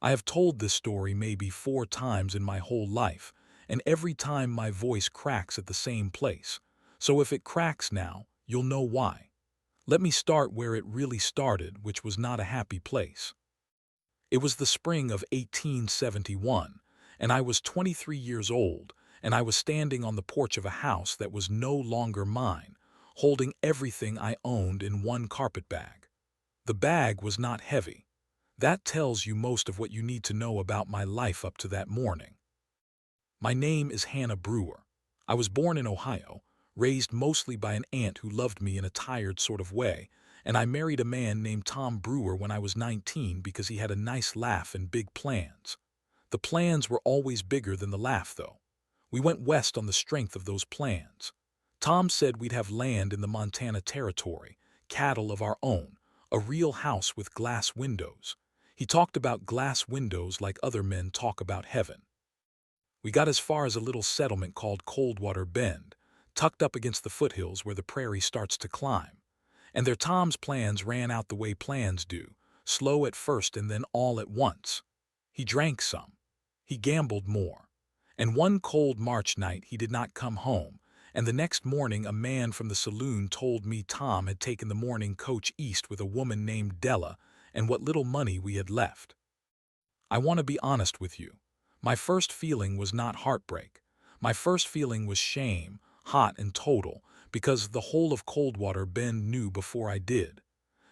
I have told this story maybe 4 times in my whole life, and every time my voice cracks at the same place. So if it cracks now, you'll know why. Let me start where it really started, which was not a happy place. It was the spring of 1871, and I was 23 years old, and I was standing on the porch of a house that was no longer mine, holding everything I owned in one carpet bag. The bag was not heavy. That tells you most of what you need to know about my life up to that morning. My name is Hannah Brewer. I was born in Ohio, raised mostly by an aunt who loved me in a tired sort of way, and I married a man named Tom Brewer when I was 19 because he had a nice laugh and big plans. The plans were always bigger than the laugh, though. We went west on the strength of those plans. Tom said we'd have land in the Montana Territory, cattle of our own, a real house with glass windows. He talked about glass windows like other men talk about heaven. We got as far as a little settlement called Coldwater Bend, tucked up against the foothills where the prairie starts to climb. And there Tom's plans ran out the way plans do, slow at first and then all at once. He drank some. He gambled more. And one cold March night he did not come home, and the next morning a man from the saloon told me Tom had taken the morning coach east with a woman named Della and what little money we had left. I want to be honest with you. My first feeling was not heartbreak. My first feeling was shame, hot and total, because the whole of Coldwater Bend knew before I did.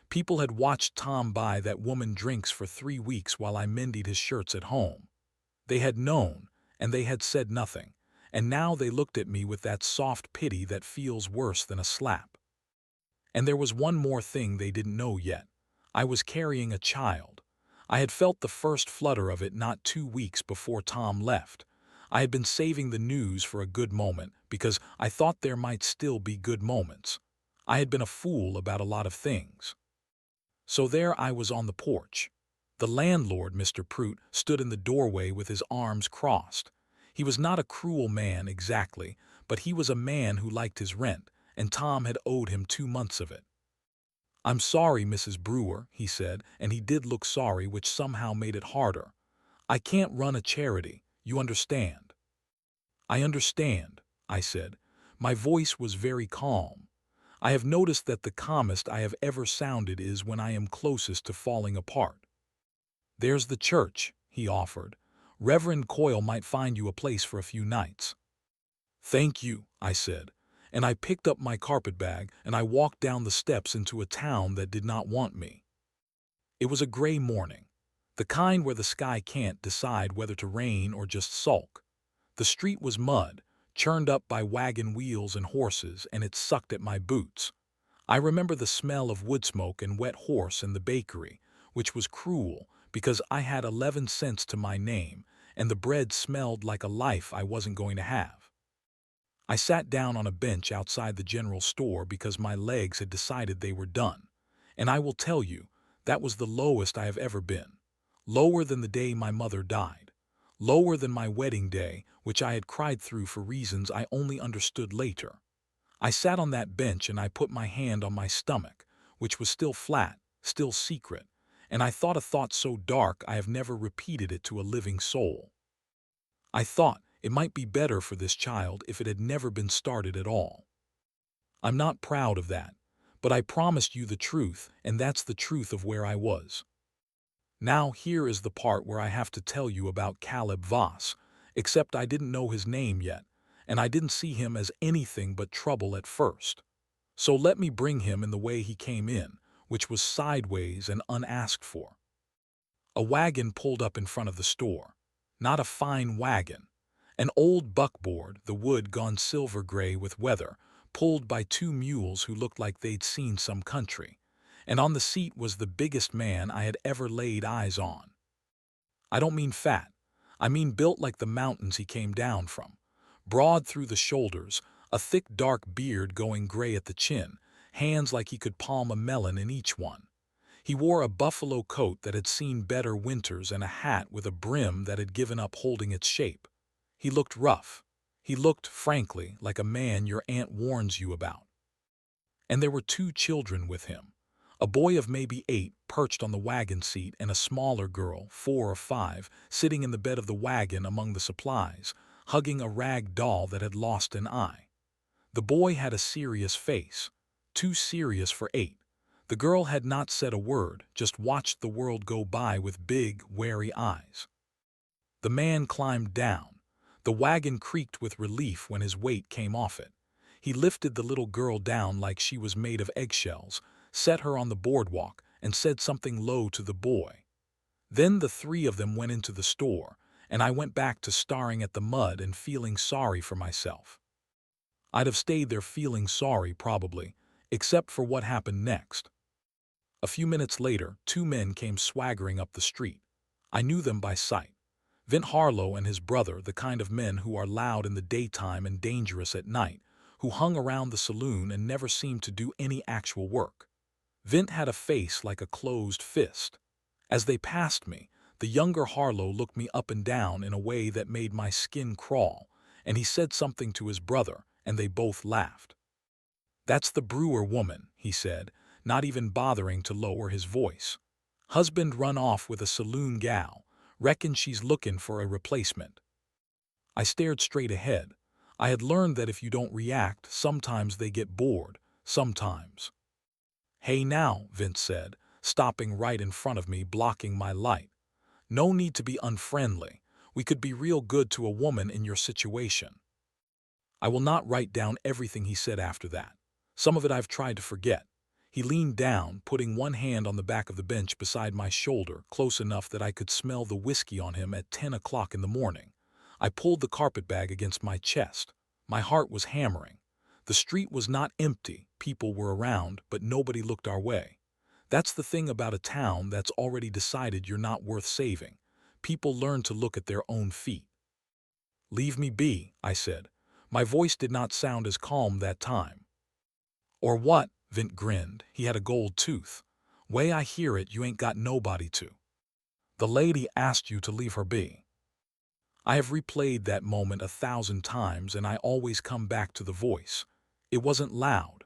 People had watched Tom buy that woman drinks for 3 weeks while I mended his shirts at home. They had known, and they had said nothing, and now they looked at me with that soft pity that feels worse than a slap. And there was one more thing they didn't know yet. I was carrying a child. I had felt the first flutter of it not 2 weeks before Tom left. I had been saving the news for a good moment because I thought there might still be good moments. I had been a fool about a lot of things. So there I was on the porch. The landlord, Mr. Prout, stood in the doorway with his arms crossed. He was not a cruel man exactly, but he was a man who liked his rent, and Tom had owed him 2 months of it. "I'm sorry, Mrs. Brewer," he said, and he did look sorry, which somehow made it harder. "I can't run a charity, you understand." "I understand," I said. My voice was very calm. I have noticed that the calmest I have ever sounded is when I am closest to falling apart. "There's the church," he offered. "Reverend Coyle might find you a place for a few nights." "Thank you," I said, and I picked up my carpetbag and I walked down the steps into a town that did not want me. It was a gray morning, the kind where the sky can't decide whether to rain or just sulk. The street was mud, churned up by wagon wheels and horses, and it sucked at my boots. I remember the smell of wood smoke and wet horse in the bakery, which was cruel because I had 11 cents to my name, and the bread smelled like a life I wasn't going to have. I sat down on a bench outside the general store because my legs had decided they were done. And I will tell you, that was the lowest I have ever been. Lower than the day my mother died. Lower than my wedding day, which I had cried through for reasons I only understood later. I sat on that bench and I put my hand on my stomach, which was still flat, still secret, and I thought a thought so dark I have never repeated it to a living soul. I thought it might be better for this child if it had never been started at all. I'm not proud of that, but I promised you the truth, and that's the truth of where I was. Now here is the part where I have to tell you about Caleb Voss, except I didn't know his name yet, and I didn't see him as anything but trouble at first. So let me bring him in the way he came in, which was sideways and unasked for. A wagon pulled up in front of the store. Not a fine wagon. An old buckboard, the wood gone silver gray with weather, pulled by 2 mules who looked like they'd seen some country. And on the seat was the biggest man I had ever laid eyes on. I don't mean fat. I mean built like the mountains he came down from. Broad through the shoulders, a thick dark beard going gray at the chin, hands like he could palm a melon in each one. He wore a buffalo coat that had seen better winters and a hat with a brim that had given up holding its shape. He looked rough. He looked, frankly, like a man your aunt warns you about. And there were 2 children with him. A boy of maybe 8 perched on the wagon seat and a smaller girl, 4 or 5, sitting in the bed of the wagon among the supplies, hugging a rag doll that had lost an eye. The boy had a serious face, too serious for 8. The girl had not said a word, just watched the world go by with big, wary eyes. The man climbed down. The wagon creaked with relief when his weight came off it. He lifted the little girl down like she was made of eggshells, set her on the boardwalk, and said something low to the boy. Then the 3 of them went into the store, and I went back to staring at the mud and feeling sorry for myself. I'd have stayed there feeling sorry, probably, except for what happened next. A few minutes later, 2 men came swaggering up the street. I knew them by sight. Vint Harlow and his brother, the kind of men who are loud in the daytime and dangerous at night, who hung around the saloon and never seemed to do any actual work. Vint had a face like a closed fist. As they passed me, the younger Harlow looked me up and down in a way that made my skin crawl, and he said something to his brother, and they both laughed. "That's the brewer woman," he said, not even bothering to lower his voice. "Husband run off with a saloon gal. Reckon she's looking for a replacement." I stared straight ahead. I had learned that if you don't react, sometimes they get bored, sometimes. "Hey now," Vince said, stopping right in front of me, blocking my light. "No need to be unfriendly. We could be real good to a woman in your situation." I will not write down everything he said after that. Some of it I've tried to forget. He leaned down, putting one hand on the back of the bench beside my shoulder, close enough that I could smell the whiskey on him at 10 o'clock in the morning. I pulled the carpetbag against my chest. My heart was hammering. The street was not empty. People were around, but nobody looked our way. That's the thing about a town that's already decided you're not worth saving. People learn to look at their own feet. "Leave me be," I said. My voice did not sound as calm that time. "Or what?" Vint grinned. He had a gold tooth. "Way I hear it, you ain't got nobody to. The lady asked you to leave her be." I have replayed that moment 1,000 times, and I always come back to the voice. It wasn't loud.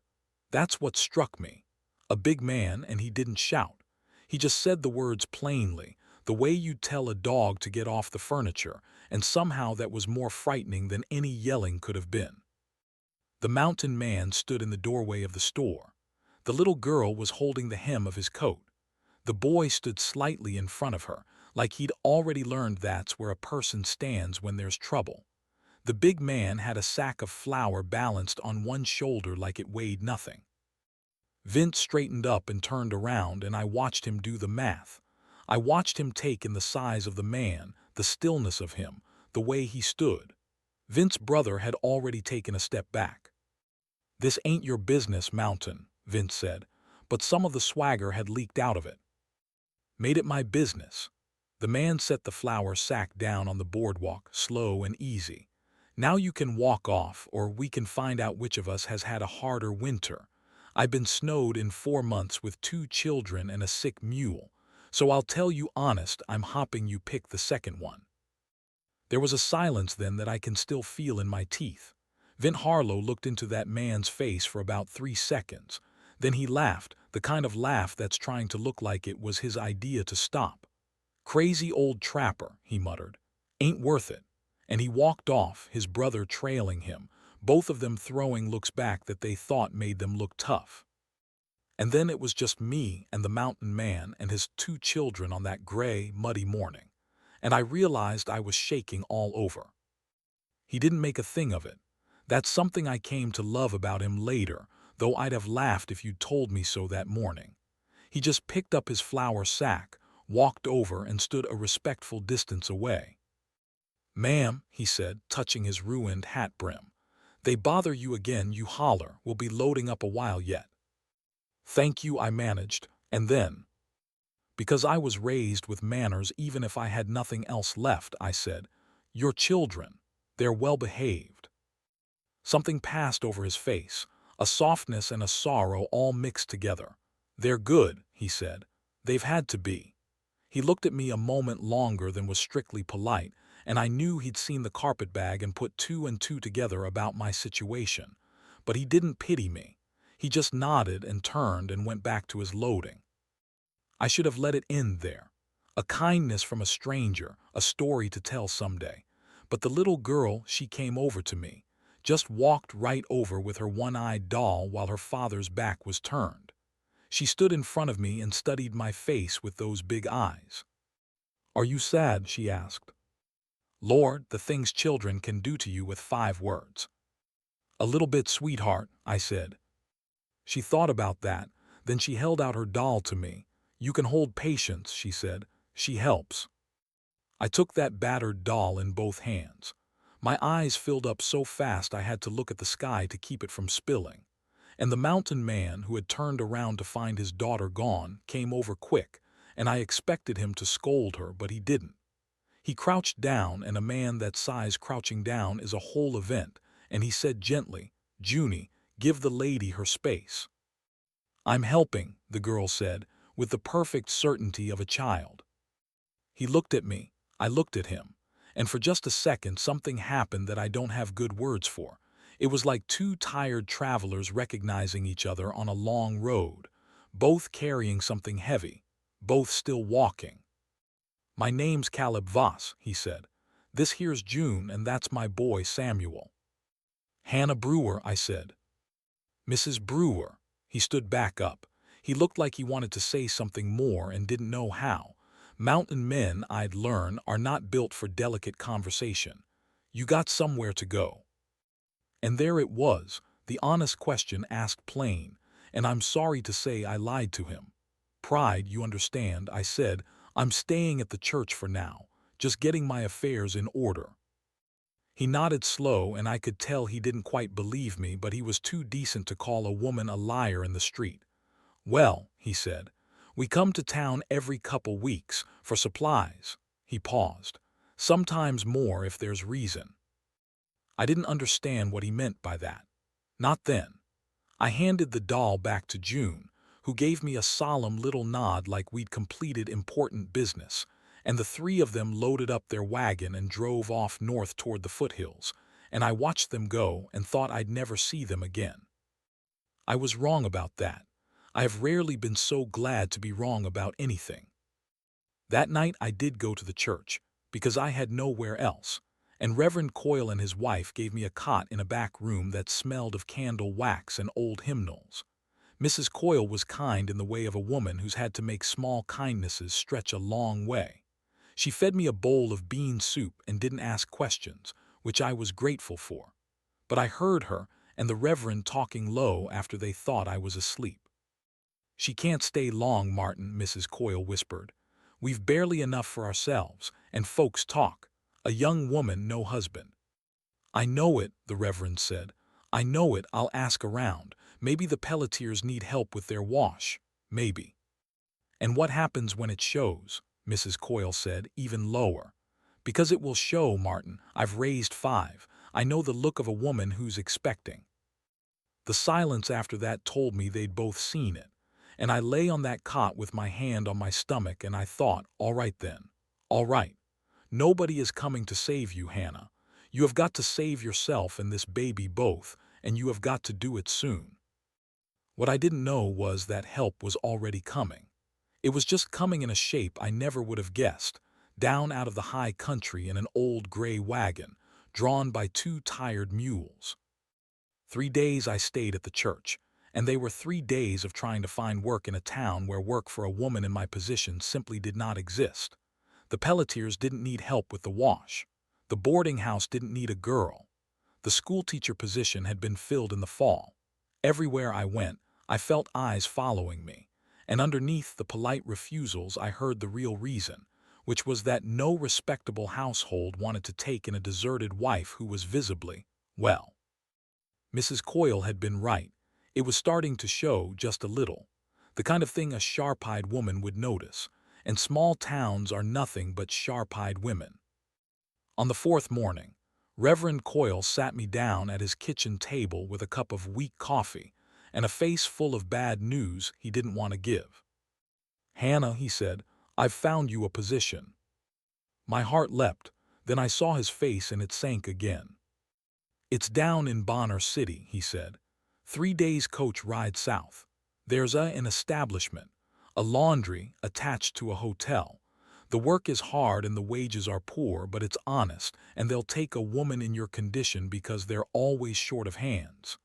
That's what struck me. A big man, and he didn't shout. He just said the words plainly, the way you'd tell a dog to get off the furniture, and somehow that was more frightening than any yelling could have been. The mountain man stood in the doorway of the store. The little girl was holding the hem of his coat. The boy stood slightly in front of her, like he'd already learned that's where a person stands when there's trouble. The big man had a sack of flour balanced on one shoulder like it weighed nothing. Vince straightened up and turned around, and I watched him do the math. I watched him take in the size of the man, the stillness of him, the way he stood. Vince's brother had already taken a step back. "This ain't your business, Mountain," Vince said, but some of the swagger had leaked out of it. "Made it my business." The man set the flour sack down on the boardwalk, slow and easy. "Now you can walk off, or we can find out which of us has had a harder winter. I've been snowed in 4 months with 2 children and a sick mule, so I'll tell you honest, I'm hopping you pick the second one." There was a silence then that I can still feel in my teeth. Vint Harlow looked into that man's face for about 3 seconds. Then he laughed, the kind of laugh that's trying to look like it was his idea to stop. "Crazy old trapper," he muttered. "Ain't worth it." And he walked off, his brother trailing him, both of them throwing looks back that they thought made them look tough. And then it was just me and the mountain man and his 2 children on that gray, muddy morning. And I realized I was shaking all over. He didn't make a thing of it. That's something I came to love about him later, though I'd have laughed if you'd told me so that morning. He just picked up his flour sack, walked over, and stood a respectful distance away. "Ma'am," he said, touching his ruined hat brim, "they bother you again, you holler. We'll be loading up a while yet." "Thank you," I managed, and then, because I was raised with manners even if I had nothing else left, I said, "Your children, they're well behaved." Something passed over his face, a softness and a sorrow all mixed together. "They're good," he said. "They've had to be." He looked at me a moment longer than was strictly polite, and I knew he'd seen the carpetbag and put 2 and 2 together about my situation. But he didn't pity me. He just nodded and turned and went back to his loading. I should have let it end there. A kindness from a stranger, a story to tell someday. But the little girl, she came over to me, just walked right over with her one-eyed doll while her father's back was turned. She stood in front of me and studied my face with those big eyes. "Are you sad?" she asked. "Lord, the things children can do to you with 5 words." "A little bit, sweetheart," I said. She thought about that, then she held out her doll to me. "You can hold Patience," she said. "She helps." I took that battered doll in both hands. My eyes filled up so fast I had to look at the sky to keep it from spilling. And the mountain man, who had turned around to find his daughter gone, came over quick, and I expected him to scold her, but he didn't. He crouched down, and a man that size crouching down is a whole event, and he said gently, "Junie, give the lady her space." "I'm helping," the girl said, with the perfect certainty of a child. He looked at me, I looked at him, and for just a second something happened that I don't have good words for. It was like two tired travelers recognizing each other on a long road, both carrying something heavy, both still walking. "My name's Caleb Voss," he said. "This here's June, and that's my boy Samuel." "Hannah Brewer," I said. "Mrs. Brewer." He stood back up. He looked like he wanted to say something more and didn't know how. Mountain men, I'd learn, are not built for delicate conversation. You got somewhere to go. And there it was, the honest question asked plain, and I'm sorry to say I lied to him. "Pride, you understand," I said. "I'm staying at the church for now, just getting my affairs in order." He nodded slow, and I could tell he didn't quite believe me, but he was too decent to call a woman a liar in the street. "Well," he said, "we come to town every couple weeks, for supplies." He paused. "Sometimes more if there's reason." I didn't understand what he meant by that. Not then. I handed the doll back to June, who gave me a solemn little nod like we'd completed important business, and the three of them loaded up their wagon and drove off north toward the foothills, and I watched them go and thought I'd never see them again. I was wrong about that. I have rarely been so glad to be wrong about anything. That night I did go to the church, because I had nowhere else, and Reverend Coyle and his wife gave me a cot in a back room that smelled of candle wax and old hymnals. Mrs. Coyle was kind in the way of a woman who's had to make small kindnesses stretch a long way. She fed me a bowl of bean soup and didn't ask questions, which I was grateful for. But I heard her and the Reverend talking low after they thought I was asleep. "She can't stay long, Martin," Mrs. Coyle whispered. "We've barely enough for ourselves, and folks talk. A young woman, no husband." "I know it," the Reverend said. "I know it. I'll ask around. Maybe the Pelletiers need help with their wash. Maybe." "And what happens when it shows?" Mrs. Coyle said, even lower. "Because it will show, Martin. I've raised 5. I know the look of a woman who's expecting." The silence after that told me they'd both seen it, and I lay on that cot with my hand on my stomach, and I thought, all right then, all right. Nobody is coming to save you, Hannah. You have got to save yourself and this baby both, and you have got to do it soon. What I didn't know was that help was already coming. It was just coming in a shape I never would have guessed, down out of the high country in an old gray wagon, drawn by 2 tired mules. 3 days I stayed at the church, and they were 3 days of trying to find work in a town where work for a woman in my position simply did not exist. The Pelletiers didn't need help with the wash. The boarding house didn't need a girl. The schoolteacher position had been filled in the fall. Everywhere I went, I felt eyes following me, and underneath the polite refusals I heard the real reason, which was that no respectable household wanted to take in a deserted wife who was visibly, well. Mrs. Coyle had been right. It was starting to show just a little. The kind of thing a sharp-eyed woman would notice, and small towns are nothing but sharp-eyed women. On the 4th morning, Reverend Coyle sat me down at his kitchen table with a cup of weak coffee and a face full of bad news he didn't want to give. "Hannah," he said, "I've found you a position." My heart leapt, then I saw his face and it sank again. "It's down in Bonner City," he said. 3 days coach ride south. There's an establishment, a laundry attached to a hotel. The work is hard and the wages are poor, but it's honest, and they'll take a woman in your condition because they're always short of hands.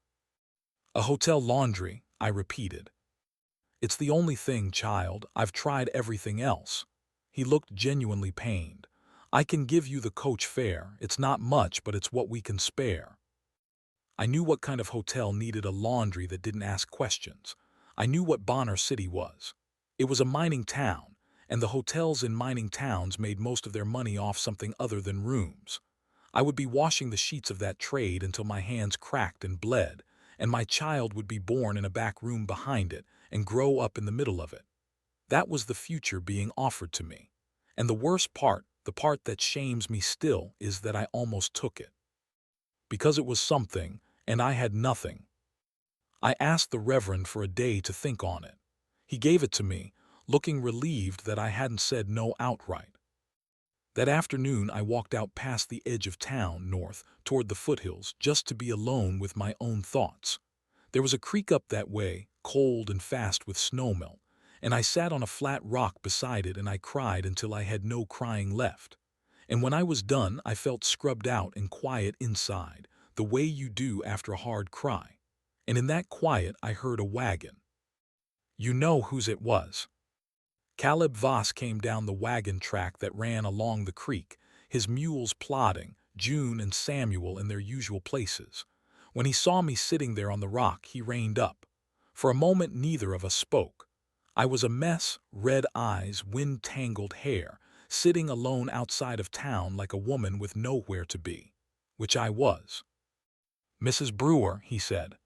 A hotel laundry, I repeated. It's the only thing, child. I've tried everything else. He looked genuinely pained. I can give you the coach fare. It's not much, but it's what we can spare. I knew what kind of hotel needed a laundry that didn't ask questions. I knew what Bonner City was. It was a mining town, and the hotels in mining towns made most of their money off something other than rooms. I would be washing the sheets of that trade until my hands cracked and bled, and my child would be born in a back room behind it and grow up in the middle of it. That was the future being offered to me. And the worst part, the part that shames me still, is that I almost took it. Because it was something, and I had nothing. I asked the Reverend for a day to think on it. He gave it to me, looking relieved that I hadn't said no outright. That afternoon I walked out past the edge of town north toward the foothills just to be alone with my own thoughts. There was a creek up that way, cold and fast with snowmelt, and I sat on a flat rock beside it and I cried until I had no crying left. And when I was done, I felt scrubbed out and quiet inside, the way you do after a hard cry. And in that quiet I heard a wagon. You know whose it was. Caleb Voss came down the wagon track that ran along the creek, his mules plodding, June and Samuel in their usual places. When he saw me sitting there on the rock, he reined up. For a moment neither of us spoke. I was a mess, red eyes, wind-tangled hair, sitting alone outside of town like a woman with nowhere to be. Which I was. "Mrs. Brewer," he said.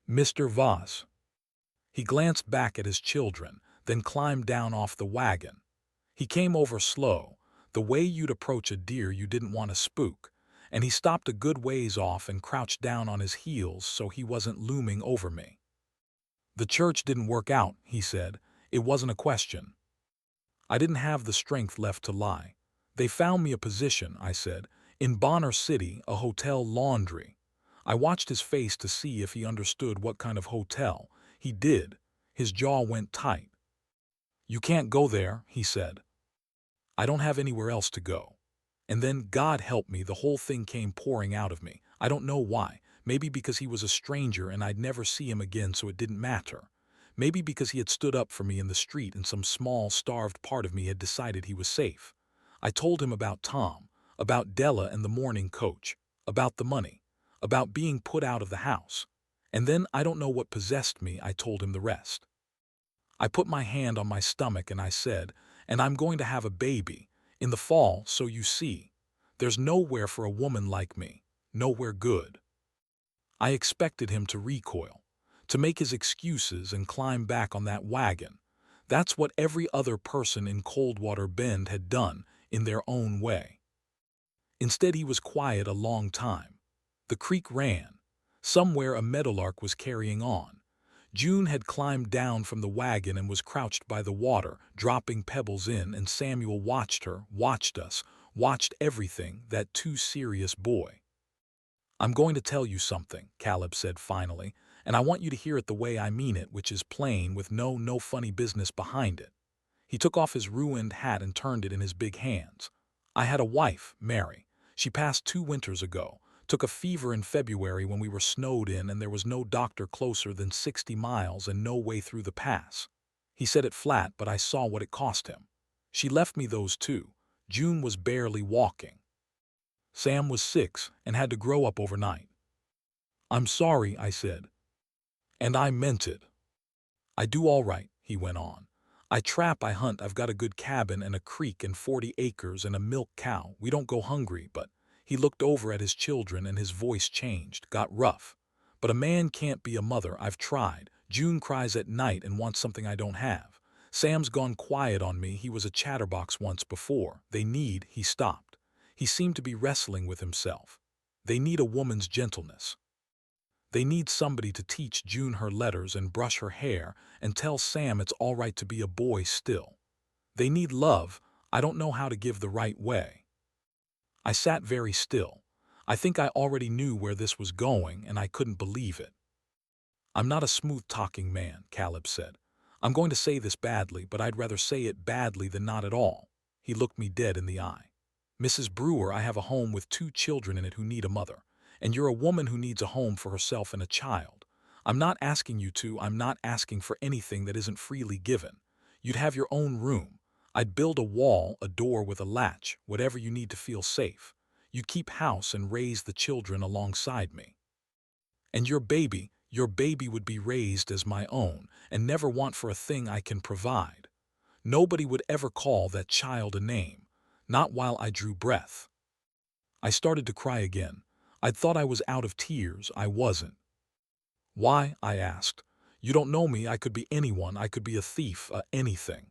"Mr. Voss." He glanced back at his children, then climbed down off the wagon. He came over slow, the way you'd approach a deer you didn't want to spook, and he stopped a good ways off and crouched down on his heels so he wasn't looming over me. "The church didn't work out," he said. "It wasn't a question." I didn't have the strength left to lie. "They found me a position," I said, "in Bonner City, a hotel laundry." I watched his face to see if he understood what kind of hotel. He did. His jaw went tight. "You can't go there," he said. "I don't have anywhere else to go." And then, God help me, the whole thing came pouring out of me. I don't know why. Maybe because he was a stranger and I'd never see him again, so it didn't matter. Maybe because he had stood up for me in the street and some small, starved part of me had decided he was safe. I told him about Tom, about Della and the morning coach, about the money, about being put out of the house. And then, I don't know what possessed me, I told him the rest. I put my hand on my stomach and I said, "And I'm going to have a baby in the fall, so you see, there's nowhere for a woman like me, nowhere good." I expected him to recoil, to make his excuses and climb back on that wagon. That's what every other person in Coldwater Bend had done in their own way. Instead, he was quiet a long time. The creek ran. Somewhere a meadowlark was carrying on. June had climbed down from the wagon and was crouched by the water, dropping pebbles in, and Samuel watched her, watched us, watched everything, that too serious boy. "I'm going to tell you something," Caleb said finally, "and I want you to hear it the way I mean it, which is plain, with no funny business behind it." He took off his ruined hat and turned it in his big hands. "I had a wife, Mary. She passed 2 winters ago. Took a fever in February when we were snowed in and there was no doctor closer than 60 miles and no way through the pass." He said it flat, but I saw what it cost him. "She left me those 2. June was barely walking. Sam was 6 and had to grow up overnight." "I'm sorry," I said. "And I meant it." "I do all right," he went on. "I trap, I hunt, I've got a good cabin and a creek and 40 acres and a milk cow. We don't go hungry, but—" He looked over at his children and his voice changed, got rough. "But a man can't be a mother. I've tried. June cries at night and wants something I don't have. Sam's gone quiet on me. He was a chatterbox once before. They need—" He stopped. He seemed to be wrestling with himself. "They need a woman's gentleness. They need somebody to teach June her letters and brush her hair and tell Sam it's all right to be a boy still. They need love. I don't know how to give the right way." I sat very still. I think I already knew where this was going, and I couldn't believe it. I'm not a smooth-talking man, Caleb said. I'm going to say this badly, but I'd rather say it badly than not at all. He looked me dead in the eye. Mrs. Brewer, I have a home with 2 children in it who need a mother, and you're a woman who needs a home for herself and a child. I'm not asking for anything that isn't freely given. You'd have your own room. I'd build a wall, a door with a latch, whatever you need to feel safe. You'd keep house and raise the children alongside me. And your baby would be raised as my own and never want for a thing I can provide. Nobody would ever call that child a name, not while I drew breath. I started to cry again. I'd thought I was out of tears. I wasn't. Why? I asked. You don't know me. I could be anyone. I could be a thief, anything.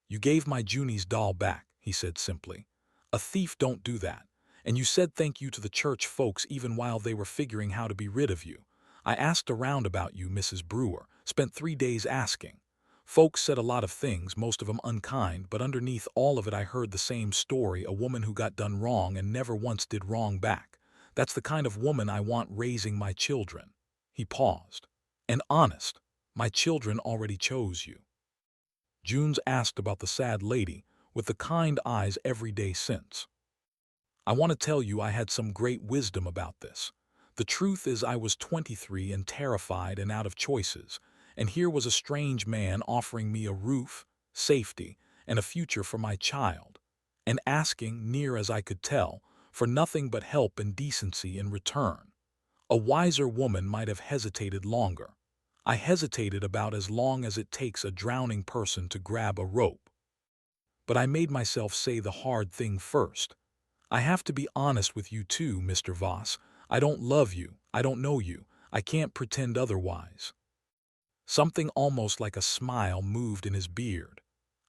You gave my Junie's doll back, he said simply. A thief don't do that. And you said thank you to the church folks even while they were figuring how to be rid of you. I asked around about you, Mrs. Brewer, spent 3 days asking. Folks said a lot of things, most of them unkind, but underneath all of it I heard the same story, a woman who got done wrong and never once did wrong back. That's the kind of woman I want raising my children. He paused. And honest, my children already chose you. Junes asked about the sad lady with the kind eyes every day since. I want to tell you I had some great wisdom about this. The truth is I was 23 and terrified and out of choices, and here was a strange man offering me a roof, safety, and a future for my child, and asking, near as I could tell, for nothing but help and decency in return. A wiser woman might have hesitated longer. I hesitated about as long as it takes a drowning person to grab a rope. But I made myself say the hard thing first. I have to be honest with you too, Mr. Voss. I don't love you. I don't know you. I can't pretend otherwise. Something almost like a smile moved in his beard.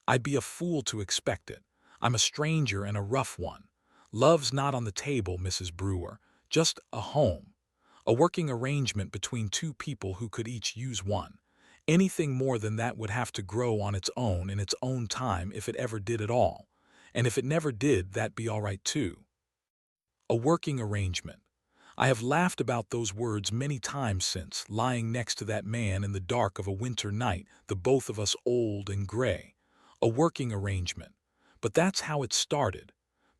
I'd be a fool to expect it. I'm a stranger and a rough one. Love's not on the table, Mrs. Brewer. Just a home. A working arrangement between 2 people who could each use one. Anything more than that would have to grow on its own in its own time if it ever did at all. And if it never did, that'd be all right too. A working arrangement. I have laughed about those words many times since, lying next to that man in the dark of a winter night, the both of us old and gray. A working arrangement. But that's how it started.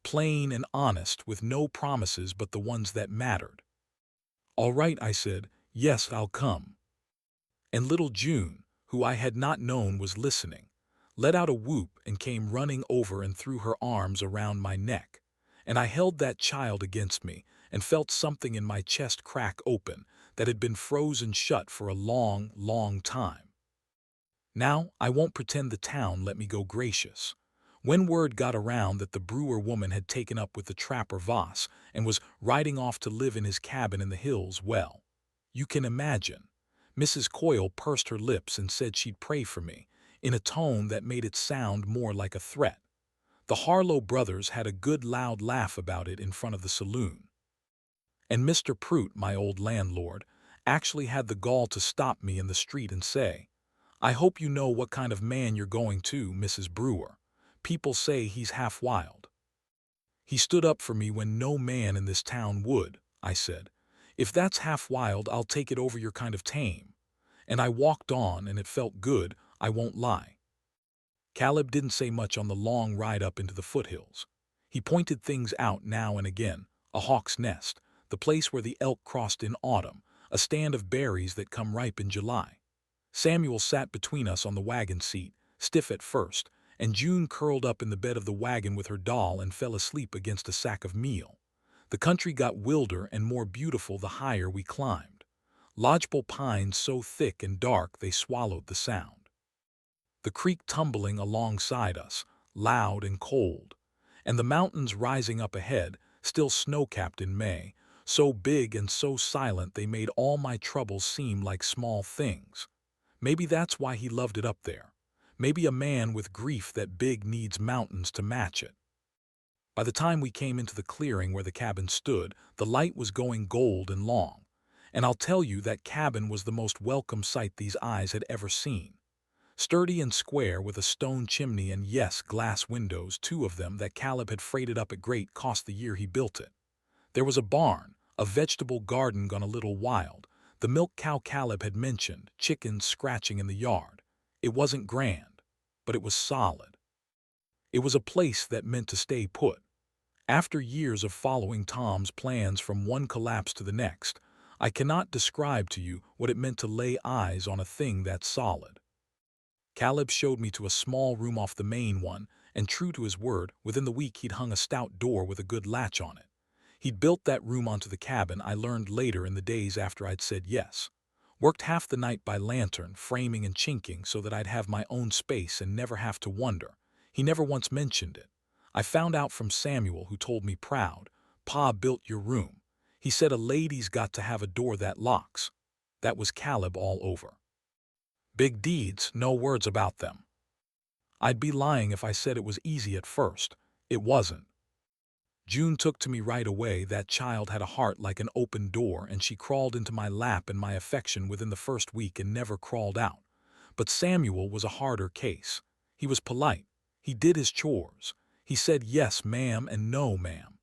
Plain and honest, with no promises but the ones that mattered. All right, I said, yes, I'll come. And little June, who I had not known was listening, let out a whoop and came running over and threw her arms around my neck. And I held that child against me and felt something in my chest crack open that had been frozen shut for a long, long time. Now, I won't pretend the town let me go gracious. When word got around that the Brewer woman had taken up with the trapper Voss and was riding off to live in his cabin in the hills, well, you can imagine. Mrs. Coyle pursed her lips and said she'd pray for me, in a tone that made it sound more like a threat. The Harlow brothers had a good loud laugh about it in front of the saloon. And Mr. Prout, my old landlord, actually had the gall to stop me in the street and say, I hope you know what kind of man you're going to, Mrs. Brewer. People say he's half wild. He stood up for me when no man in this town would, I said. If that's half wild, I'll take it over your kind of tame. And I walked on, and it felt good, I won't lie. Caleb didn't say much on the long ride up into the foothills. He pointed things out now and again, a hawk's nest, the place where the elk crossed in autumn, a stand of berries that come ripe in July. Samuel sat between us on the wagon seat, stiff at first, and June curled up in the bed of the wagon with her doll and fell asleep against a sack of meal. The country got wilder and more beautiful the higher we climbed. Lodgepole pines so thick and dark they swallowed the sound. The creek tumbling alongside us, loud and cold, and the mountains rising up ahead, still snow-capped in May, so big and so silent they made all my troubles seem like small things. Maybe that's why he loved it up there. Maybe a man with grief that big needs mountains to match it. By the time we came into the clearing where the cabin stood, the light was going gold and long. And I'll tell you that cabin was the most welcome sight these eyes had ever seen. Sturdy and square with a stone chimney and yes, glass windows, 2 of them that Caleb had freighted up at great cost the year he built it. There was a barn, a vegetable garden gone a little wild, The milk cow Caleb had mentioned, chickens scratching in the yard. It wasn't grand, but it was solid. It was a place that meant to stay put. After years of following Tom's plans from one collapse to the next, I cannot describe to you what it meant to lay eyes on a thing that solid. Caleb showed me to a small room off the main one, and true to his word, within the week he'd hung a stout door with a good latch on it. He'd built that room onto the cabin, I learned later in the days after I'd said yes. Worked half the night by lantern, framing and chinking so that I'd have my own space and never have to wonder. He never once mentioned it. I found out from Samuel, who told me proud, "Pa built your room. He said a lady's got to have a door that locks." That was Caleb all over. Big deeds, no words about them. I'd be lying if I said it was easy at first. It wasn't. June took to me right away. That child had a heart like an open door, and she crawled into my lap and my affection within the first week and never crawled out. But Samuel was a harder case. He was polite. He did his chores. He said yes, ma'am, and no, ma'am.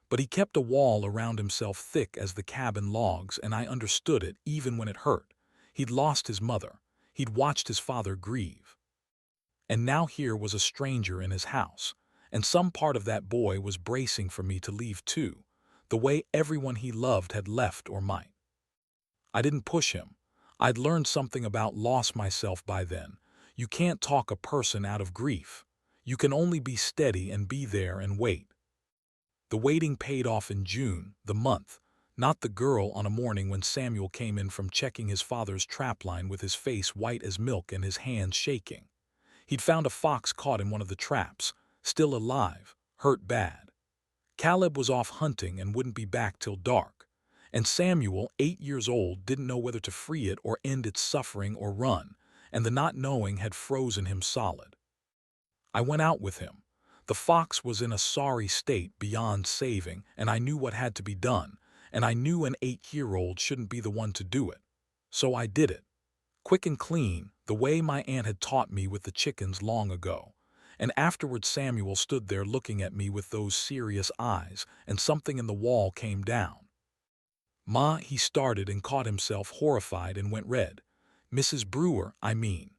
But he kept a wall around himself thick as the cabin logs, and I understood it even when it hurt. He'd lost his mother. He'd watched his father grieve. And now here was a stranger in his house, and some part of that boy was bracing for me to leave too, the way everyone he loved had left or might. I didn't push him. I'd learned something about loss myself by then. You can't talk a person out of grief. You can only be steady and be there and wait. The waiting paid off in June, the month, not the girl, on a morning when Samuel came in from checking his father's trapline with his face white as milk and his hands shaking. He'd found a fox caught in one of the traps, still alive, hurt bad. Caleb was off hunting and wouldn't be back till dark. And Samuel, 8 years old, didn't know whether to free it or end its suffering or run, and the not knowing had frozen him solid. I went out with him. The fox was in a sorry state beyond saving, and I knew what had to be done, and I knew an 8-year-old shouldn't be the one to do it. So I did it. Quick and clean, the way my aunt had taught me with the chickens long ago. And afterward Samuel stood there looking at me with those serious eyes, and something in the wall came down. "Ma," he started and caught himself horrified and went red. "Mrs. Brewer, I mean."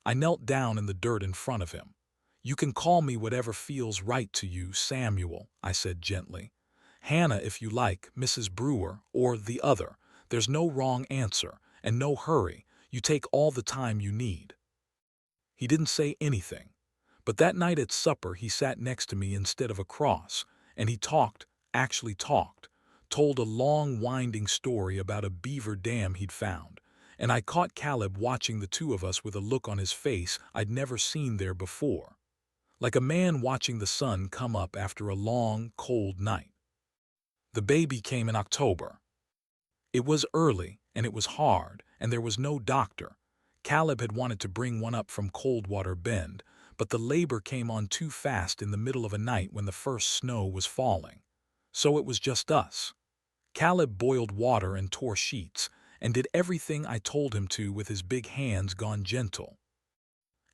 I knelt down in the dirt in front of him. "You can call me whatever feels right to you, Samuel," I said gently. "Hannah if you like, Mrs. Brewer, or the other. There's no wrong answer, and no hurry. You take all the time you need." He didn't say anything. But that night at supper he sat next to me instead of across, and he talked, actually talked, told a long winding story about a beaver dam he'd found, and I caught Caleb watching the two of us with a look on his face I'd never seen there before, like a man watching the sun come up after a long, cold night. The baby came in October. It was early, and it was hard, and there was no doctor. Caleb had wanted to bring one up from Coldwater Bend, but the labor came on too fast in the middle of a night when the first snow was falling. So it was just us. Caleb boiled water and tore sheets, and did everything I told him to with his big hands gone gentle.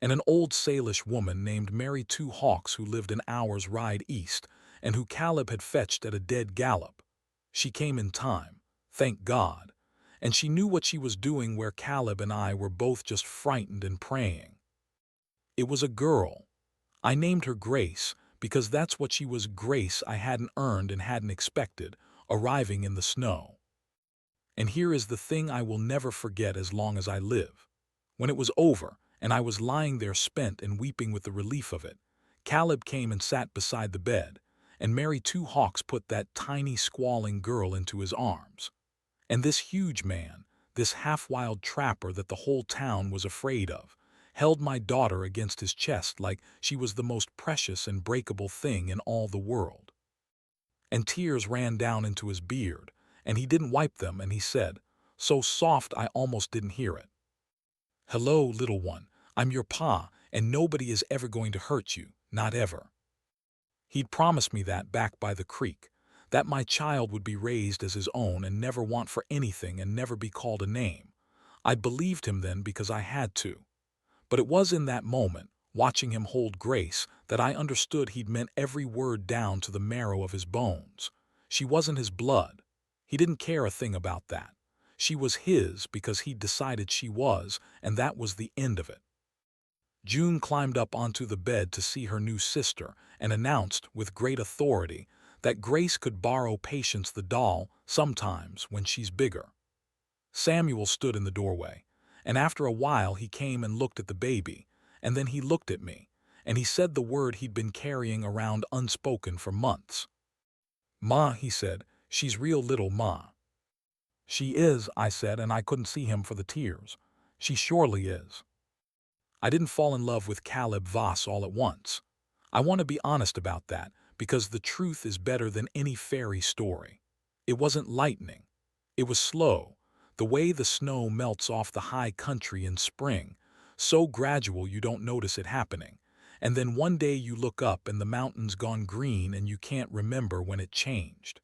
And an old Salish woman named Mary Two Hawks, who lived an hour's ride east, and who Caleb had fetched at a dead gallop. She came in time, thank God, and she knew what she was doing where Caleb and I were both just frightened and praying. It was a girl. I named her Grace because that's what she was, grace I hadn't earned and hadn't expected, arriving in the snow. And here is the thing I will never forget as long as I live. When it was over, and I was lying there spent and weeping with the relief of it, Caleb came and sat beside the bed, and Mary Two Hawks put that tiny squalling girl into his arms. And this huge man, this half-wild trapper that the whole town was afraid of, held my daughter against his chest like she was the most precious and breakable thing in all the world. And tears ran down into his beard, and he didn't wipe them, and he said, so soft I almost didn't hear it, "Hello, little one, I'm your pa, and nobody is ever going to hurt you, not ever." He'd promised me that back by the creek, that my child would be raised as his own and never want for anything and never be called a name. I believed him then because I had to. But it was in that moment, watching him hold Grace, that I understood he'd meant every word down to the marrow of his bones. She wasn't his blood. He didn't care a thing about that. She was his because he'd decided she was, and that was the end of it. June climbed up onto the bed to see her new sister and announced with great authority that Grace could borrow Patience the doll sometimes when she's bigger. Samuel stood in the doorway, and after a while he came and looked at the baby, and then he looked at me, and he said the word he'd been carrying around unspoken for months. "Ma," he said, "she's real little, Ma." "She is," I said, and I couldn't see him for the tears. "She surely is." I didn't fall in love with Caleb Voss all at once. I want to be honest about that, because the truth is better than any fairy story. It wasn't lightning. It was slow, the way the snow melts off the high country in spring, so gradual you don't notice it happening. And then one day you look up and the mountain's gone green and you can't remember when it changed.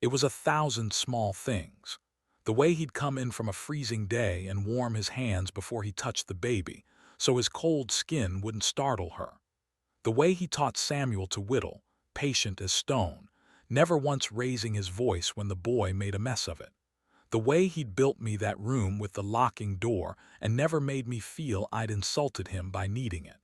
It was 1,000 small things. The way he'd come in from a freezing day and warm his hands before he touched the baby, so his cold skin wouldn't startle her. The way he taught Samuel to whittle, patient as stone, never once raising his voice when the boy made a mess of it. The way he'd built me that room with the locking door and never made me feel I'd insulted him by needing it.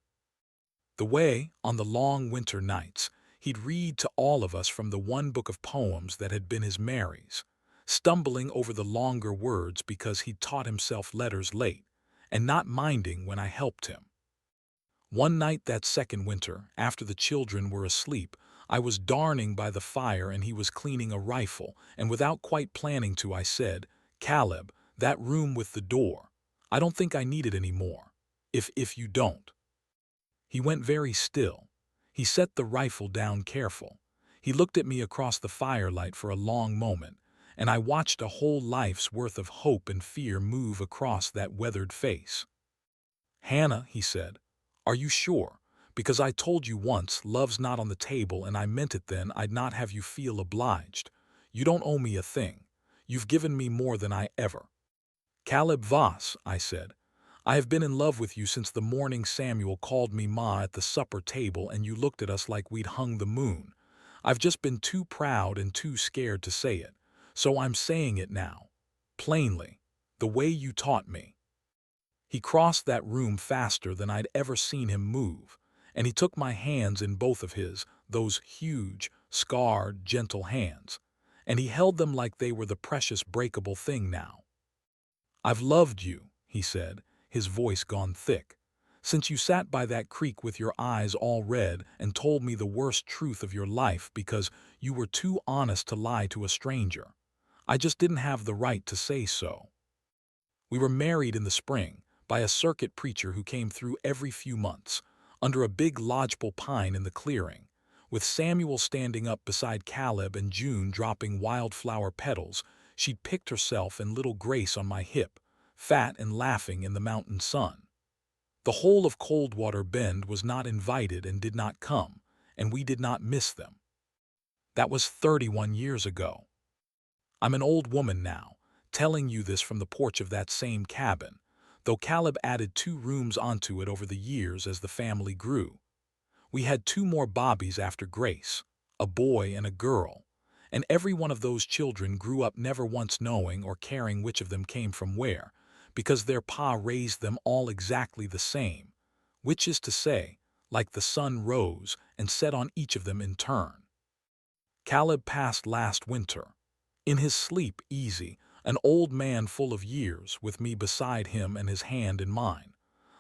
The way, on the long winter nights, he'd read to all of us from the one book of poems that had been his Mary's, stumbling over the longer words because he'd taught himself letters late, and not minding when I helped him. One night that second winter, after the children were asleep, I was darning by the fire and he was cleaning a rifle, and without quite planning to, I said, "Caleb, that room with the door, I don't think I need it anymore. If you don't." He went very still. He set the rifle down careful. He looked at me across the firelight for a long moment, and I watched a whole life's worth of hope and fear move across that weathered face. "Hannah," he said, "are you sure? Because I told you once love's not on the table, and I meant it then. I'd not have you feel obliged. You don't owe me a thing. You've given me more than I ever." "Caleb Voss," I said, "I have been in love with you since the morning Samuel called me Ma at the supper table and you looked at us like we'd hung the moon. I've just been too proud and too scared to say it, so I'm saying it now. Plainly. The way you taught me." He crossed that room faster than I'd ever seen him move, and he took my hands in both of his, those huge, scarred, gentle hands, and he held them like they were the precious breakable thing now. "I've loved you," he said, his voice gone thick, "since you sat by that creek with your eyes all red and told me the worst truth of your life because you were too honest to lie to a stranger. I just didn't have the right to say so." We were married in the spring by a circuit preacher who came through every few months, under a big lodgepole pine in the clearing, with Samuel standing up beside Caleb and June dropping wildflower petals. She'd picked herself and little Grace on my hip, fat and laughing in the mountain sun. The whole of Coldwater Bend was not invited and did not come, and we did not miss them. That was 31 years ago. I'm an old woman now, telling you this from the porch of that same cabin, though Caleb added 2 rooms onto it over the years as the family grew. We had 2 more Bobbies after Grace, a boy and a girl, and every one of those children grew up never once knowing or caring which of them came from where, because their pa raised them all exactly the same, which is to say, like the sun rose and set on each of them in turn. Caleb passed last winter, in his sleep easy, an old man full of years, with me beside him and his hand in mine.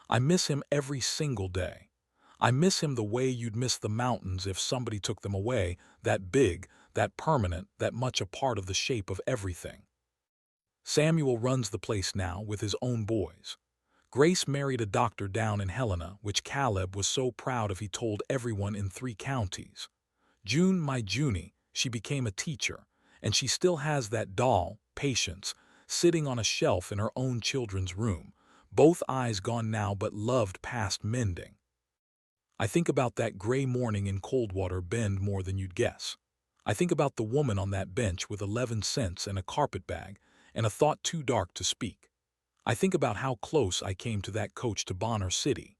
I miss him every single day. I miss him the way you'd miss the mountains if somebody took them away, that big, that permanent, that much a part of the shape of everything. Samuel runs the place now with his own boys. Grace married a doctor down in Helena, which Caleb was so proud of he told everyone in 3 counties. June, my Junie, she became a teacher, and she still has that doll, Patience, sitting on a shelf in her own children's room, both eyes gone now but loved past mending. I think about that gray morning in Coldwater Bend more than you'd guess. I think about the woman on that bench with 11 cents and a carpetbag and a thought too dark to speak. I think about how close I came to that coach to Bonner City,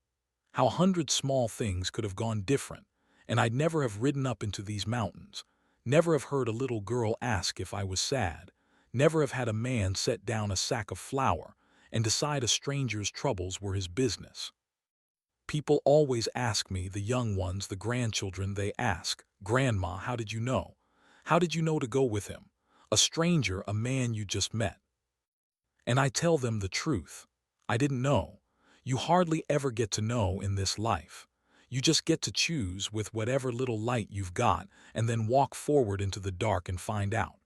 how 100 small things could have gone different, and I'd never have ridden up into these mountains, never have heard a little girl ask if I was sad, Never have had a man set down a sack of flour and decide a stranger's troubles were his business. People always ask me, the young ones, the grandchildren, they ask, "Grandma, how did you know? How did you know to go with him? A stranger, a man you just met." And I tell them the truth. I didn't know. You hardly ever get to know in this life. You just get to choose with whatever little light you've got and then walk forward into the dark and find out.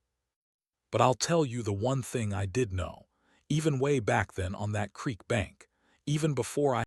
But I'll tell you the one thing I did know, even way back then on that creek bank, even before I